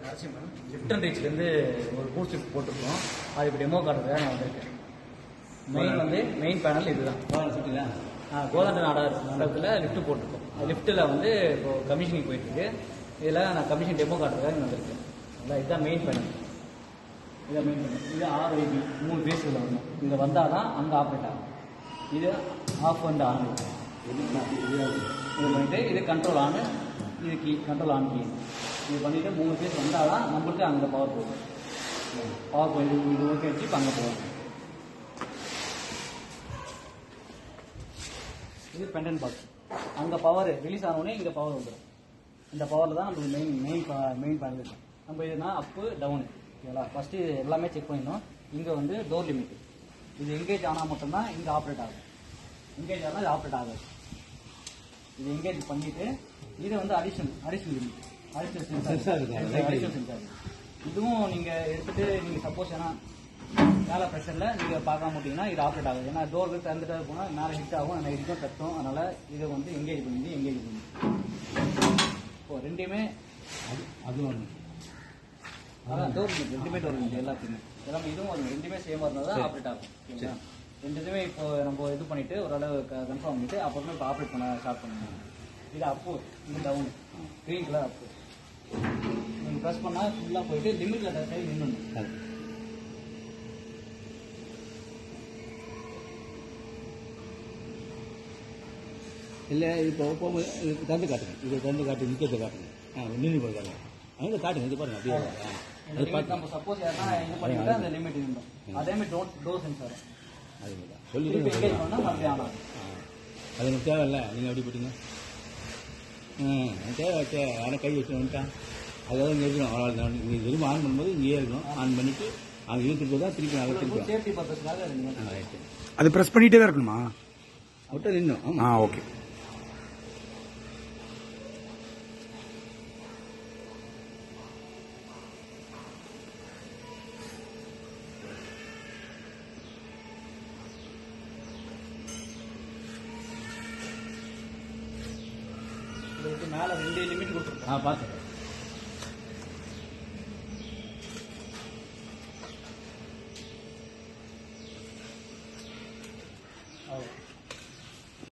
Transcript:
Narasimhan lift and ரீச்லேருந்து ஒரு boost lift போட்டிருக்கோம். அது இப்போ டெமோ காட்டுறதுக்காக நான் வந்திருக்கேன். மெயின் பேனல் இதுதான். கோதண்ட நாடார் மண்டபத்தில் லிஃப்ட் போட்டிருக்கோம். லிஃப்ட்டில் வந்து இப்போ கமிஷனிங் போயிட்டுருக்கு. இதில் நான் கமிஷன் டெமோ காட்டுறதுக்காக இங்கே வந்திருக்கேன். இதுதான் மெயின் பேனல். இதான் மெயின் பேனல். இது RIB 3 பேஸில் வரணும். இங்கே வந்தால் தான் அங்கே ஆப்ரேட் ஆகும். இது ஆஃப் அண்ட் ஆன் இது பண்ணிவிட்டு இது கண்ட்ரோல் ஆனு, இது கீ கண்ட்ரோல் ஆன் கீ இது பண்ணிவிட்டு 3 பேஸ் வந்தால் தான் நம்மளுக்கு அங்கே பவர் போகும். பவர் போய் இது ஓகே வச்சு இப்போ அங்கே போகும். இது பெண்டன்ட் பாக்ஸ். அங்கே பவர் ரிலீஸ் ஆனோடனே இங்கே பவர் வந்துடும். இந்த பவரில் தான் நம்மளுக்கு மெயின் பேனல் இருக்கும். நம்ம இதுனா அப்பு டவுனு ஓகேங்களா. ஃபஸ்ட்டு எல்லாமே செக் பண்ணிடணும். இங்கே வந்து டோர் லிமிட் இது எங்கேஜ் ஆனால் மட்டும்தான் இங்கே ஆப்ரேட் ஆகும். எங்கேஜ் ஆனால் இது ஆப்ரேட் ஆகாது. இது எங்கேஜ் பண்ணிவிட்டு இது வந்து அடிஷனல் லிமிட் அடிஷனல் சென்சார். இதுவும் நீங்கள் எடுத்துகிட்டு நீங்கள் சப்போஸ் ஏன்னா மேலே ப்ரெஷரில் நீங்கள் பார்க்காம விட்டிங்கன்னா இது ஆப்ரேட் ஆகுது. ஏன்னா டோருக்கு திறந்துட்டு போனால் மேலே ஹிட் ஆகும், அந்த இதுக்கும் தட்டும். அதனால் இதை வந்து எங்கேஜ் பண்ணி இப்போ ரெண்டுமே அது ஒன்று அதான் டோர் ரெண்டுமே டோர் எல்லாத்துக்குமே எல்லாமே இதுவும் அது ரெண்டுமே சேமாக இருந்தால் தான் ஆப்ரேட் ஆகும். ஓகேங்களா. ரெண்டுமே இப்போ நம்ம இது பண்ணிவிட்டு ஓரளவு கன்ஃபார்ம் பண்ணிவிட்டு அப்புறமே இப்போ ஆப்ரேட் பண்ண ஸ்டார்ட் பண்ணுவோம். இது அப்பு, இது டவுன், க்ரீன் கலர் அப்பு. நீங்கள் ப்ரெஸ் பண்ணால் ஃபுல்லாக போயிட்டு லிமிட்டில் சைடு நின்று இல்லை இப்போ போகும்போது தந்து காட்டுங்க. இது தந்து காட்டி நிற்கிறத காட்டுங்க. நின்று போய் காட்டுங்க. அங்கே காட்டுங்க. இது பாருங்க அப்படியே அது பார்த்து நம்ம சப்போஸ் யாரா இது பண்ணிவிட்டு அந்த லிமிட் இருந்தோம். அதேமாதிரி டோர் சென்சார் அதுதான் சொல்லி எங்கேஜ் பண்ணால் அப்படி ஆனால் அது எனக்கு தேவையில்ல. நீங்கள் அப்படி போட்டீங்க தேவை ஆனால் கை வச்சு வந்துட்டான். அதாவது இங்கே இருக்கணும். அவ்வளோ நீங்கள் திரும்ப ஆன் பண்ணும்போது இங்கேயே இருக்கணும். ஆன் பண்ணிவிட்டு அங்கே இழுத்துட்டு தான் திருப்பி அங்கே திருப்பி சேஃப்டி பர்பஸ்க்காக அது ப்ரெஸ் பண்ணிகிட்டே தான் இருக்கணுமா? விட்டு நின்றும். ஓகே. மேலே 2 லிமிட் கொடுத்துருக்கோம். பார்த்து